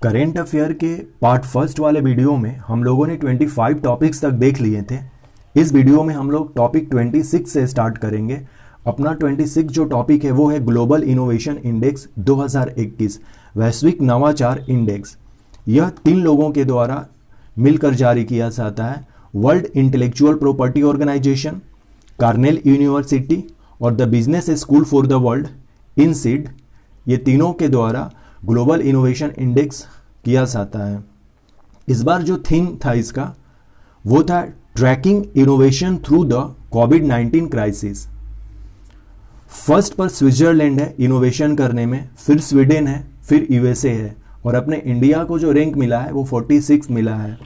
Current affair के part first वाले video में हम लोगों ने 25 टॉपिक्स तक देख लिए थे। इस वीडियो में हम लोग टॉपिक 26 से स्टार्ट करेंगे। अपना 26 जो टॉपिक है वो है ग्लोबल इनोवेशन इंडेक्स 2021 वैश्विक नवाचार इंडेक्स। यह 3 लोगों के द्वारा मिलकर जारी किया जाता है, world intellectual property organisation, Cornell university और the business school for the world INSEAD। ये तीनों के द्वारा ग्लोबल इनोवेशन इंडेक्स किया जाता है। इस बार जो थीम था इसका वो था ट्रैकिंग इनोवेशन थ्रू द कोविड-19 क्राइसिस। फर्स्ट पर स्विट्जरलैंड है इनोवेशन करने में, फिर स्वीडन है, फिर USA है और अपने इंडिया को जो रैंक मिला है वो 46 मिला है।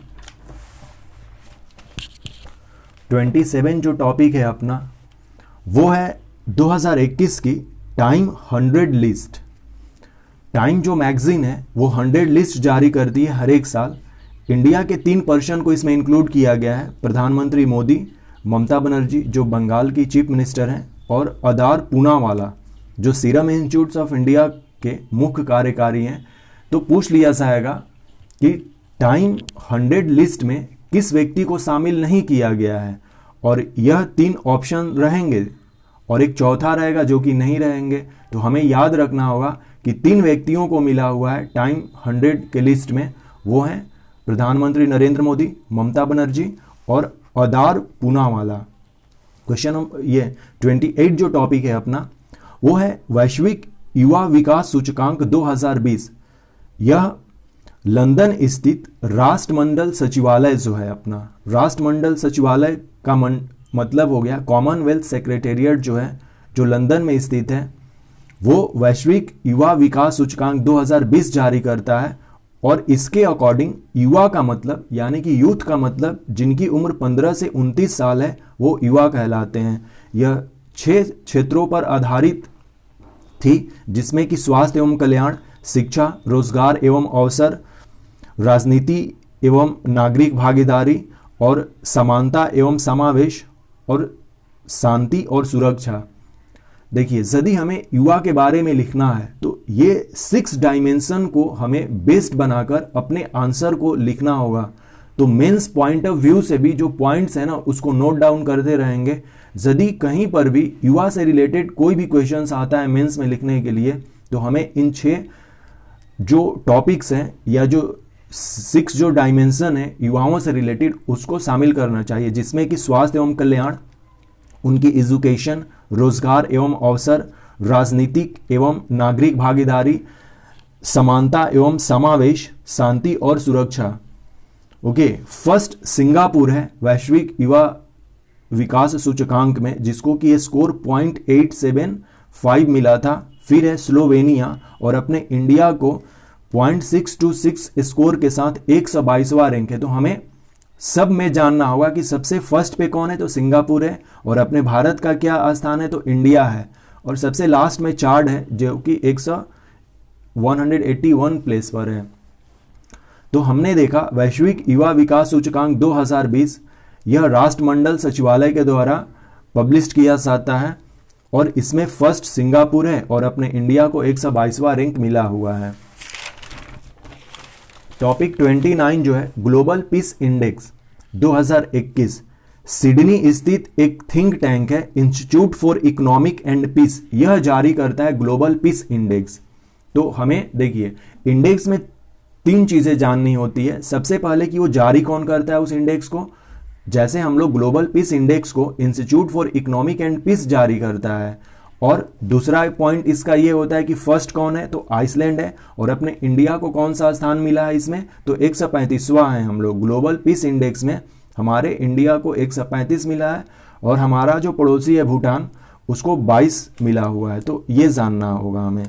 27 जो टॉपिक है अपना वो है 2021 की टाइम 100 लिस्ट। टाइम जो मैगजीन है वो 100 लिस्ट जारी करती है हर एक साल। इंडिया के 3 पर्सन को इसमें इंक्लूड किया गया है, प्रधानमंत्री मोदी, ममता बनर्जी जो बंगाल की चीफ मिनिस्टर हैं और अदार पूनावाला जो सीरम इंस्टीट्यूट ऑफ इंडिया के मुख्य कार्यकारी हैं। तो पूछ लिया जाएगा कि टाइम 100 लिस्ट में किस व्यक्ति को शामिल नहीं किया गया है, और यह 3 ऑप्शन रहेंगे और एक चौथा रहेगा जो कि नहीं रहेंगे। तो हमें याद रखना होगा कि 3 व्यक्तियों को मिला हुआ है टाइम 100 के लिस्ट में, वो हैं प्रधानमंत्री नरेंद्र मोदी, ममता बनर्जी और अदार पूनावाला। क्वेश्चन ये 28 जो टॉपिक है अपना वो है वैश्विक युवा विकास सूचकांक 2020। यह लंदन स्थित राष्ट्रमंडल सचिवालय जो है अपना, राष्ट्रमंडल सचिवालय का मतलब हो गया कॉमनवेल्थ सेक्रेटेरिएट जो है, जो लंदन में स्थित है, वो वैश्विक युवा विकास सूचकांक 2020 जारी करता है। और इसके अकॉर्डिंग युवा का मतलब यानी कि यूथ का मतलब जिनकी उम्र 15 से 29 साल है वो युवा कहलाते हैं। यह 6 क्षेत्रों पर आधारित थी, जिसमें कि स्वास्थ्य एवं कल्याण, शिक्षा, रोजगार एवं अवसर, राजनीति एवं नागरिक भागीदारी और समानता एवं समावेश और शांति और सुरक्षा। देखिए, यदि हमें युवा के बारे में लिखना है तो ये 6 डायमेंशन को हमें बेस्ड बनाकर अपने आंसर को लिखना होगा। तो मेंस पॉइंट ऑफ व्यू से भी जो पॉइंट्स है ना उसको नोट डाउन करते रहेंगे। यदि कहीं पर भी युवा से रिलेटेड कोई भी क्वेश्चंस आता है मेंस में लिखने के लिए तो हमें इन 6 जो टॉपिक्स हैं या जो 6 जो डायमेंशन है युवाओं से रिलेटेड उसको शामिल करना चाहिए, जिसमें कि स्वास्थ्य एवं कल्याण, उनकी एजुकेशन, रोजगार एवं अवसर, राजनीतिक एवं नागरिक भागीदारी, समानता एवं समावेश, शांति और सुरक्षा। ओके, फर्स्ट सिंगापुर है वैश्विक युवा विकास सूचकांक में, जिसको कि ये स्कोर 0.875 मिला था। फिर है स्लोवेनिया और अपने इंडिया को 0.626 स्कोर के साथ 122वां रैंक है। तो हमें सब में जानना होगा कि सबसे फर्स्ट पे कौन है, तो सिंगापुर है, और अपने भारत का क्या स्थान है, तो इंडिया है, और सबसे लास्ट में चाड है जो कि 181 प्लेस पर है। तो हमने देखा वैश्विक युवा विकास सूचकांक 2020 यह राष्ट्रमंडल सचिवालय के द्वारा पब्लिश किया जाता है और इसमें फर्स्ट सिंगापुर है और अपने इंडिया को 122वां रैंक मिला हुआ है। टॉपिक 29 जो है ग्लोबल पीस इंडेक्स 2021 सिडनी स्थित एक थिंक टैंक है Institute for Economic and Peace, यह जारी करता है ग्लोबल पीस इंडेक्स। तो हमें देखिए इंडेक्स में 3 चीजें जाननी होती है। सबसे पहले कि वो जारी कौन करता है उस इंडेक्स को, जैसे हम लोग ग्लोबल पीस इंडेक्स को Institute for Economic and Peace जारी करता है। और दूसरा पॉइंट इसका ये होता है कि फर्स्ट कौन है, तो आइसलैंड है, और अपने इंडिया को कौन सा स्थान मिला है इसमें, तो 135वां है। हम लोग ग्लोबल पीस इंडेक्स में हमारे इंडिया को 135 मिला है और हमारा जो पड़ोसी है भूटान उसको 22 मिला हुआ है। तो ये जानना होगा हमें।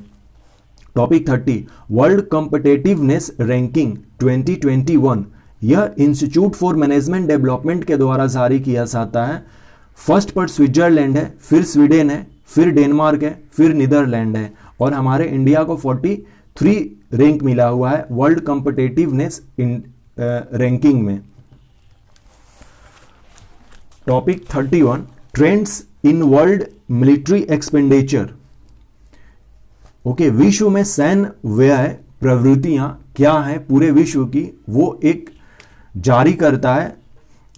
टॉपिक 30 वर्ल्ड कॉम्पिटिटिवनेस रैंकिंग 2021 यह इंस्टीट्यूट फॉर मैनेजमेंट डेवलपमेंट के द्वारा जारी किया जाता है। फर्स्ट पर स्विट्जरलैंड है, फिर स्वीडन है, फिर डेनमार्क है, फिर नीदरलैंड है, और हमारे इंडिया को 43 रैंक मिला हुआ है वर्ल्ड कॉम्पिटिटिवनेस रैंकिंग में। Topic 31 trends in world military expenditure. Okay, विश्व में सैन्य व्यय प्रवृत्तियां क्या है पूरे विश्व की, वो एक जारी करता है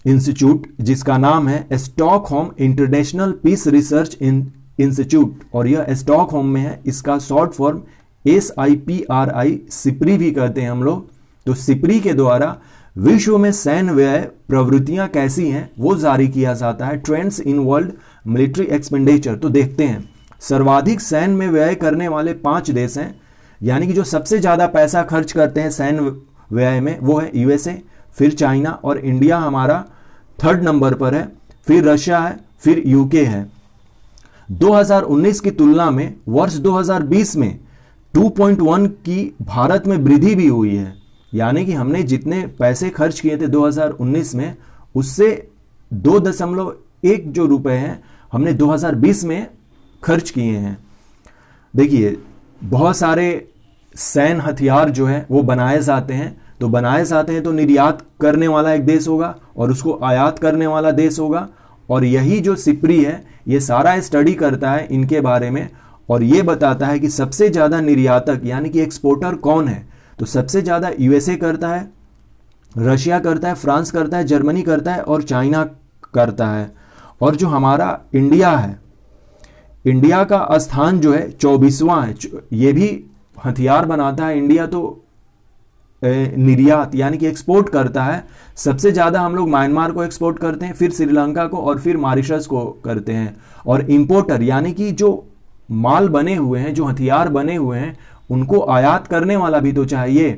इंस्टीट्यूट जिसका नाम है Stockholm International Peace Research Institute, और यह स्टॉकहोम में है। इसका शॉर्ट फॉर्म SIPRI, सिप्री भी कहते हैं हम लोग। तो सिप्री के द्वारा विश्व में सैन्य व्यय प्रवृत्तियां कैसी हैं वो जारी किया जाता है, trends in world military expenditure. तो देखते हैं, सर्वाधिक सैन्य में व्यय करने वाले 5 देश हैं, यानी कि जो सबसे ज्यादा पैसा खर्च करते हैं सैन्य व्यय में, वो है USA, फिर चाइना, और इंडिया हमारा 3rd नंबर पर है, फिर रशिया है, फिर UK है। 2019 की तुलना में वर्ष 2020 में 2.1 की भारत में वृद्धि भी हुई है, यानी कि हमने जितने पैसे खर्च किए थे 2019 में, उससे 2.1 जो रुपए हैं हमने 2020 में खर्च किए हैं। देखिए, बहुत सारे सैन्य हथियार जो है वो बनाए जाते हैं, तो बनाए जाते हैं तो निर्यात करने वाला एक देश होगा और उसको आयात करने वाला देश होगा, और यही जो सिप्री है ये सारा स्टडी करता है इनके बारे में, और ये बताता है कि सबसे ज्यादा निर्यातक यानी कि एक्सपोर्टर कौन है। तो सबसे ज्यादा USA करता है, रशिया करता है, फ्रांस करता है, जर्मनी करता है और चाइना करता है। और जो हमारा इंडिया है, इंडिया का स्थान जो है 24वां है। ये भी हथियार बनाता है इंडिया, तो निर्यात यानी कि एक्सपोर्ट करता है। सबसे ज्यादा हम लोग म्यांमार को एक्सपोर्ट करते हैं, फिर श्रीलंका को, और फिर मॉरिशस को करते हैं। और इंपोर्टर यानी कि जो माल बने हुए हैं, जो हथियार बने हुए हैं, उनको आयात करने वाला भी तो चाहिए।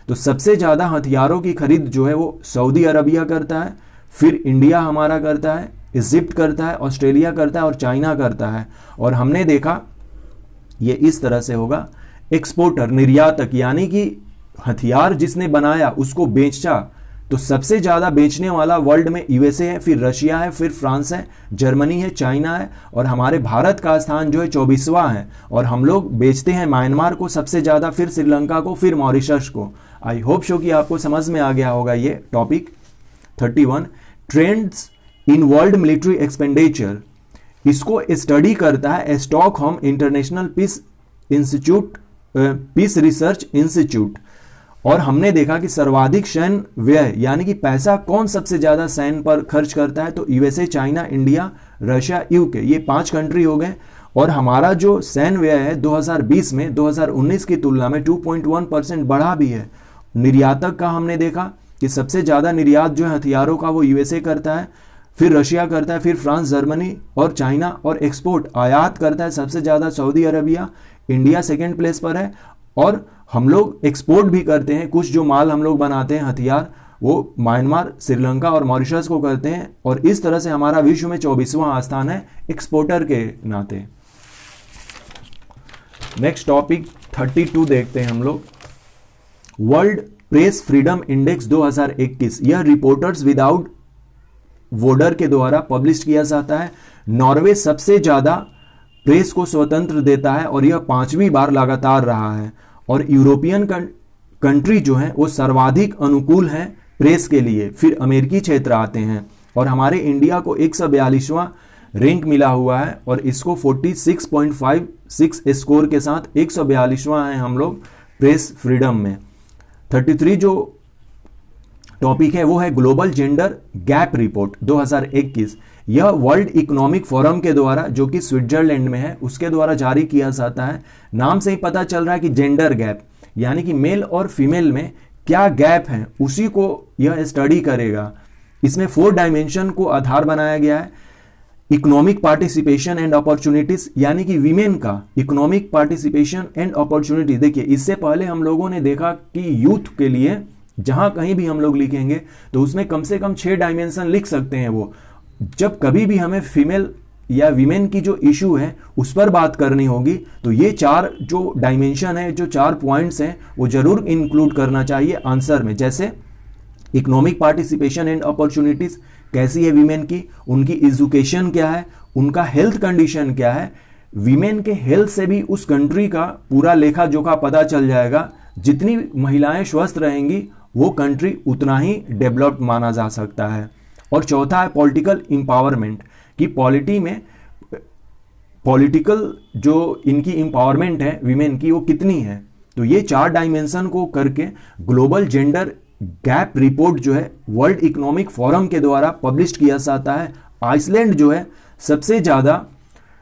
तो सबसे ज्यादा हथियारों की खरीद जो है वो सऊदी अरबिया करता है, फिर इंडिया हमारा करता है, इजिप्ट करता है, ऑस्ट्रेलिया करता है और चाइना करता है। और हमने देखा ये इस तरह से होगा, एक्सपोर्टर निर्यातक यानी कि हथियार जिसने बनाया उसको बेचा, तो सबसे ज्यादा बेचने वाला वर्ल्ड में USA है, फिर रशिया है, फिर फ्रांस है, जर्मनी है, चाइना है, और हमारे भारत का स्थान जो है 24वां है। और हम लोग बेचते हैं म्यांमार को सबसे ज्यादा, फिर श्रीलंका को, फिर मॉरिशस को। आई होप सो कि आपको समझ में आ गया होगा ये topic. 31 trends in world military expenditure, इसको स्टडी करता है Stockholm International Peace Institute, Peace Research Institute. और हमने देखा कि सर्वाधिक सैन्य व्यय यानी कि पैसा कौन सबसे ज्यादा सैन्य पर खर्च करता है, तो USA, China, India, Russia, UK, ये 5 कंट्री हो गए। और हमारा जो सैन्य व्यय है 2020 में 2019 की तुलना में 2.1% बढ़ा भी है। निर्यातक का हमने देखा कि सबसे ज्यादा निर्यात जो है हथियारों का वो USA करता है, फिर रशिया करता है, फिर फ्रांस, जर्मनी और चाइना। और एक्सपोर्ट आयात करता है सबसे ज्यादा Saudi Arabia, India 2nd place पर है। और हम लोग एक्सपोर्ट भी करते हैं, कुछ जो माल हम लोग बनाते हैं हथियार, वो म्यांमार, श्रीलंका और मॉरिशस को करते हैं। और इस तरह से हमारा विश्व में 24वां स्थान है एक्सपोर्टर के नाते। नेक्स्ट टॉपिक 32 देखते हैं हम लोग, वर्ल्ड प्रेस फ्रीडम इंडेक्स 2021। यह रिपोर्टर्स विदाउट बॉर्डर के द्वारा पब्लिश किया जाता है। नॉर्वे सबसे ज्यादा प्रेस को स्वतंत्र देता है और यह 5वीं बार लगातार रहा है। और यूरोपियन कंट्री जो है वो सर्वाधिक अनुकूल है प्रेस के लिए, फिर अमेरिकी क्षेत्र आते हैं। और हमारे इंडिया को 142वां रैंक मिला हुआ है और इसको 46.56 स्कोर के साथ 142वां है हम लोग प्रेस फ्रीडम में। 33 जो टॉपिक है वो है ग्लोबल जेंडर गैप रिपोर्ट 2021। यह वर्ल्ड इकोनॉमिक फोरम के द्वारा, जो कि स्विट्जरलैंड में है, उसके द्वारा जारी किया जाता है। नाम से ही पता चल रहा है कि जेंडर गैप यानी कि मेल और फीमेल में क्या गैप है, उसी को यह स्टडी करेगा। इसमें 4 डायमेंशन को आधार बनाया गया है। इकोनॉमिक पार्टिसिपेशन एंड अपॉर्चुनिटीज यानी कि वीमेन का इकोनॉमिक पार्टिसिपेशन एंड अपॉर्चुनिटी। देखिए, इससे पहले हम लोगों ने देखा कि यूथ के लिए जहां कहीं भी हम लोग लिखेंगे तो उसमें कम से कम 6 डायमेंशन लिख सकते हैं। वो जब कभी भी हमें फीमेल या वीमेन की जो इशू है उस पर बात करनी होगी तो ये 4 जो डायमेंशन है, जो 4 पॉइंट्स हैं, वो जरूर इंक्लूड करना चाहिए आंसर में। जैसे इकोनॉमिक पार्टिसिपेशन एंड अपॉर्चुनिटीज कैसी है वीमेन की, उनकी एजुकेशन क्या है, उनका हेल्थ कंडीशन क्या है। वीमेन के हेल्थ से भी उस कंट्री का पूरा लेखा जोखा पता चल जाएगा। जितनी महिलाएं स्वस्थ रहेंगी वो कंट्री उतना ही डेवलप्ड माना जा सकता है। और चौथा है पॉलिटिकल एम्पावरमेंट, कि पॉलिटी में पॉलिटिकल जो इनकी एम्पावरमेंट है वीमेन की वो कितनी है। तो ये 4 डायमेंशन को करके ग्लोबल जेंडर गैप रिपोर्ट जो है वर्ल्ड इकोनॉमिक फोरम के द्वारा पब्लिश किया जाता है। आइसलैंड जो है सबसे ज़्यादा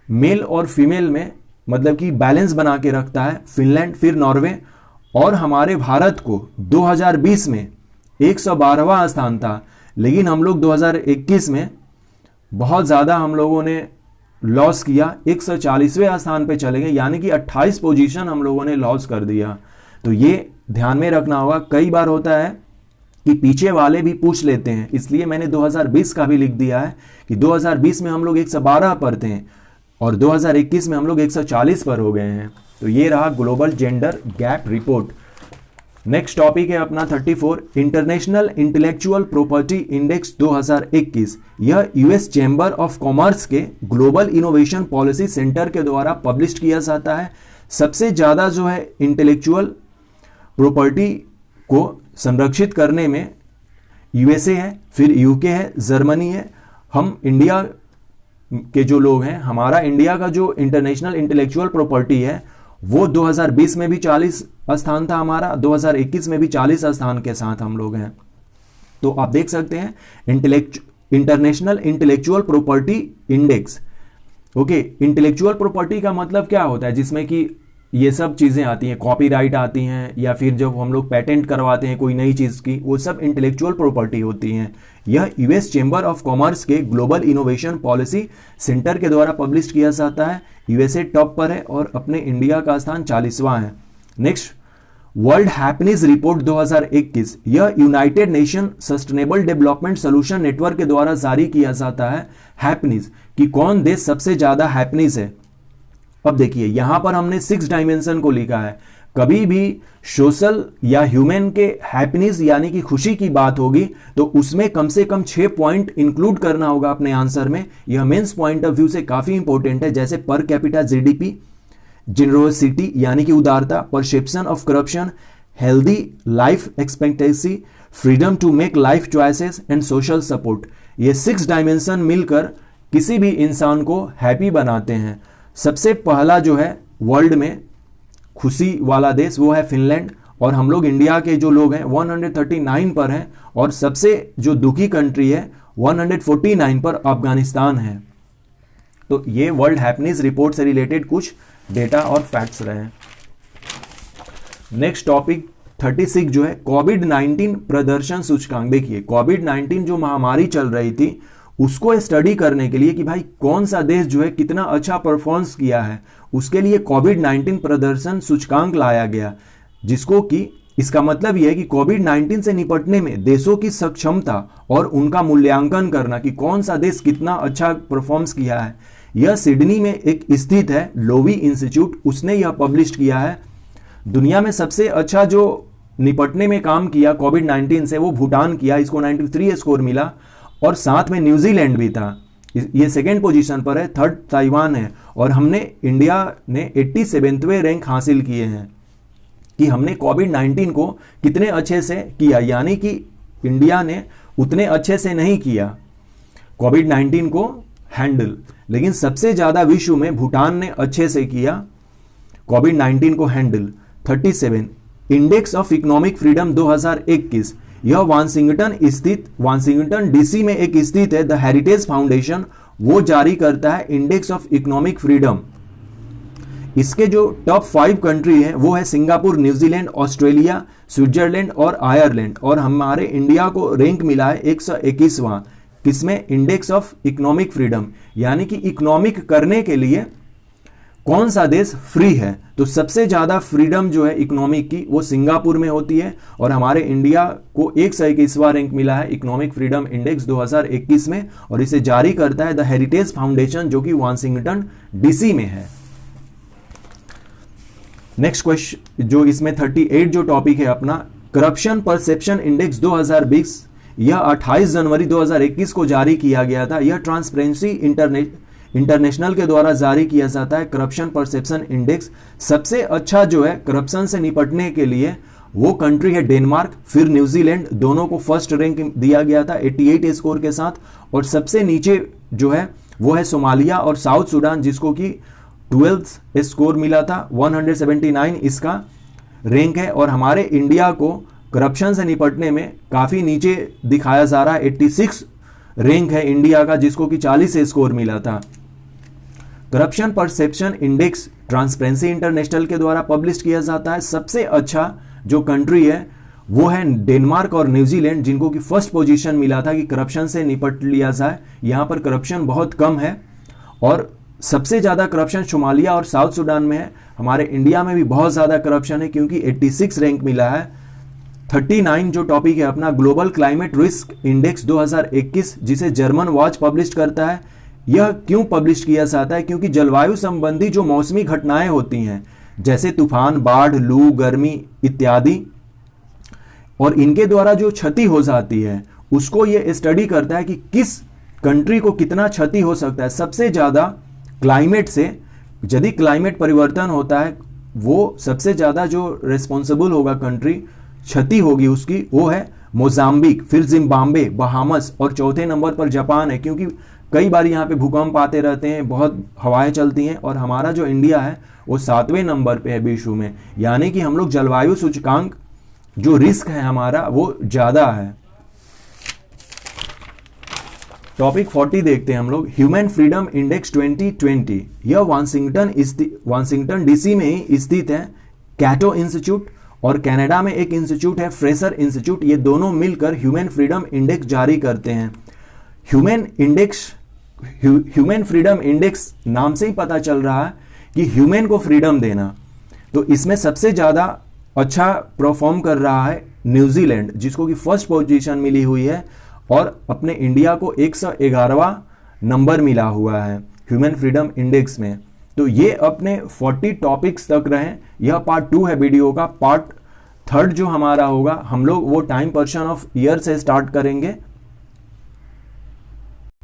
मेल और फीमेल में मतलब कि बैलेंस बना के रखता है, फिनलैंड, फिर नॉर्वे, और हमारे भारत को 2020 में 112वां स्थान था, लेकिन हम लोग 2021 में बहुत ज़्यादा हम लोगों ने लॉस किया, 140वें स्थान पे चले गए, यानी कि 28 पोजीशन हम लोगों ने लॉस कर दिया। तो ये ध्यान में रखना होगा। कई बार होता है कि पीछे वाले भी पूछ लेते हैं, इसलिए मैंने 2020 का भी लिख दिया है कि 2020 में हम लोग 112 पर थे और 2021 में हम लोग 140 पर हो गए हैं। तो ये रहा global gender gap report. Next topic है अपना 34, इंटरनेशनल इंटेलेक्चुअल प्रॉपर्टी इंडेक्स 2021। यह यूएस चैम्बर ऑफ कॉमर्स के ग्लोबल इनोवेशन पॉलिसी सेंटर के द्वारा पब्लिश किया जाता है। सबसे ज़्यादा जो है इंटेलेक्चुअल प्रॉपर्टी को संरक्षित करने में यूएसए है, फिर यूके है, जर्मनी है। हम इंडिया के जो लोग हैं, हमारा इंडिया का जो इंटरनेशनल इंटेलेक्चुअल प्रॉपर्टी है वो 2020 में भी 40 स्थान था हमारा, 2021 में भी 40 स्थान के साथ हम लोग हैं। तो आप देख सकते हैं international intellectual property index. Okay, intellectual property का मतलब क्या होता है, जिसमें कि ये सब चीज़ें आती हैं, कॉपीराइट आती हैं, या फिर जब हम लोग पेटेंट करवाते हैं कोई नई चीज़ की, वो सब इंटेलेक्चुअल प्रॉपर्टी होती हैं। यह यूएस चैम्बर ऑफ कॉमर्स के ग्लोबल इनोवेशन पॉलिसी सेंटर के द्वारा पब्लिश किया जाता है। यूएसए टॉप पर है और अपने इंडिया का स्थान 40वां है। Next, world happiness report 2021। यह United nation sustainable development solution network के द्वारा जारी किया जाता है। हैप्पीनेस कि कौन देश सबसे ज्यादा हैप्पीनेस है। अब देखिए यहां पर हमने 6 डायमेंशन को लिखा है। कभी भी सोशल या ह्यूमन के हैप्पीनेस यानी कि खुशी की बात होगी तो उसमें कम से कम 6 पॉइंट इंक्लूड करना होगा अपने आंसर में। यह मेंस पॉइंट ऑफ व्यू से काफी इंपॉर्टेंट है, जैसे पर कैपिटा जीडीपी, जेनरोसिटी यानी कि उदारता, perception of corruption, healthy life expectancy, freedom to make life choices and social support. ये 6 डायमेंशन मिलकर किसी भी इंसान को हैप्पी बनाते हैं। सबसे पहला जो है वर्ल्ड में खुशी वाला देश वो है फिनलैंड, और हम लोग इंडिया के जो लोग हैं 139 पर हैं, और सबसे जो दुखी कंट्री है 149 पर अफगानिस्तान है। तो ये वर्ल्ड हैप्पीनेस रिपोर्ट से रिलेटेड कुछ डेटा और फैक्ट्स रहे। नेक्स्ट टॉपिक 36 जो है कोविड-19 प्रदर्शन सूचकांक। देखिए कोविड-19 जो महामारी चल रही थी उसको स्टडी करने के लिए कि भाई कौन सा देश जो है कितना अच्छा परफॉर्मेंस किया है, उसके लिए कोविड-19 प्रदर्शन सूचकांक लाया गया, जिसको कि इसका मतलब यह है कि कोविड-19 से निपटने में देशों की सक्षमता और उनका मूल्यांकन करना कि कौन सा देश कितना अच्छा परफॉर्मेंस किया है। यह सिडनी में एक स्थित है लोवी इंस्टीट्यूट, उसने यह पब्लिश किया है। दुनिया में सबसे अच्छा जो निपटने में काम किया कोविड-19 से वो भूटान किया, इसको 93 स्कोर मिला, और साथ में न्यूजीलैंड भी था, ये सेकेंड पोजीशन पर है। थर्ड ताइवान है, और हमने इंडिया ने 87वें रैंक हासिल किए हैं कि हमने कोविड-19 को कितने अच्छे से किया, यानी कि इंडिया ने उतने अच्छे से नहीं किया कोविड-19 को हैंडल, लेकिन सबसे ज्यादा विश्व में भूटान ने अच्छे से किया कोविड-19 को handle. 37 index of economic freedom 2021। यह वाशिंगटन डीसी में एक स्थित है द हेरिटेज फाउंडेशन, वो जारी करता है इंडेक्स ऑफ इकोनॉमिक फ्रीडम। इसके जो टॉप 5 कंट्री है वो है सिंगापुर, न्यूजीलैंड, ऑस्ट्रेलिया, स्विट्जरलैंड और आयरलैंड, और हमारे इंडिया को रैंक मिला है 121वां, किसमें, इंडेक्स ऑफ इकोनॉमिक फ्रीडम, यानी कि इकोनॉमिक करने के लिए कौन सा देश फ्री है। तो सबसे ज्यादा फ्रीडम जो है इकोनॉमिक की वो सिंगापुर में होती है, और हमारे इंडिया को 121वां रैंक मिला है इकोनॉमिक फ्रीडम इंडेक्स 2021 में, और इसे जारी करता है द हेरिटेज फाउंडेशन जो कि वाशिंगटन डीसी में है। नेक्स्ट क्वेश्चन जो इसमें 38 जो टॉपिक है अपना, करप्शन परसेप्शन इंडेक्स 2020। यह 28 जनवरी 2021 को जारी किया गया था। यह ट्रांसपेरेंसी इंटरनेशनल के द्वारा जारी किया जाता है करप्शन परसेप्शन इंडेक्स। सबसे अच्छा जो है करप्शन से निपटने के लिए वो कंट्री है डेनमार्क, फिर न्यूजीलैंड, दोनों को फर्स्ट रैंक दिया गया था 88 स्कोर के साथ, और सबसे नीचे जो है वो है सोमालिया और साउथ सूडान, जिसको कि 12 स्कोर मिला था 179 इसका। रैंक है और हमारे इंडिया को करप्शन से निपटने में काफ़ी नीचे दिखाया जा रहा है। 86 रैंक है इंडिया का, जिसको कि 40 से स्कोर मिला था। Corruption perception index transparency international के द्वारा पब्लिश किया जाता है। सबसे अच्छा जो कंट्री है वो है डेनमार्क और न्यूजीलैंड, जिनको कि फर्स्ट पोजीशन मिला था कि करप्शन से निपट लिया जाए। यहाँ पर करप्शन बहुत कम है और सबसे ज़्यादा करप्शन सोमालिया और साउथ सूडान में है। हमारे इंडिया में भी बहुत ज़्यादा करप्शन है क्योंकि 86 रैंक मिला है। 39 जो टॉपिक है अपना ग्लोबल क्लाइमेट रिस्क इंडेक्स 2021, जिसे जर्मन वॉच पब्लिश करता है। यह क्यों पब्लिश किया जाता है? क्योंकि जलवायु संबंधी जो मौसमी घटनाएं होती हैं जैसे तूफान, बाढ़, लू, गर्मी इत्यादि, और इनके द्वारा जो क्षति हो जाती है उसको ये स्टडी करता है कि किस कंट्री को कितना क्षति हो सकता है। सबसे ज़्यादा क्लाइमेट से, यदि क्लाइमेट परिवर्तन होता है, वो सबसे ज़्यादा जो रिस्पॉन्सिबल होगा कंट्री, क्षति होगी उसकी, वो है मोजाम्बिक, फिर जिम्बाब्वे, बहामस और चौथे नंबर पर जापान है। क्योंकि कई बार यहाँ पे भूकंप आते रहते हैं, बहुत हवाएं चलती हैं, और हमारा जो इंडिया है वो 7वें नंबर पे है विश्व में। यानी कि हम लोग जलवायु सूचकांक जो रिस्क है हमारा वो ज्यादा है। टॉपिक 40 देखते हैं हम लोग, ह्यूमन फ्रीडम इंडेक्स 2020। यह वाशिंगटन डीसी में ही स्थित है। कैटो इंस्टीट्यूट और कनाडा में एक इंस्टीट्यूट है फ्रेशर इंस्टीट्यूट, ये दोनों मिलकर ह्यूमन फ्रीडम इंडेक्स जारी करते हैं। ह्यूमन फ्रीडम इंडेक्स नाम से ही पता चल रहा है कि ह्यूमन को फ्रीडम देना। तो इसमें सबसे ज्यादा अच्छा परफॉर्म कर रहा है न्यूजीलैंड, जिसको कि फर्स्ट पोजीशन मिली हुई है, और अपने इंडिया को 111वां नंबर मिला हुआ है ह्यूमन फ्रीडम इंडेक्स में। तो ये अपने 40 टॉपिक्स तक रहे। यह पार्ट 2 है वीडियो का। पार्ट 3 जो हमारा होगा, हम लोग वो टाइम पर्सन ऑफ ईयर से स्टार्ट करेंगे।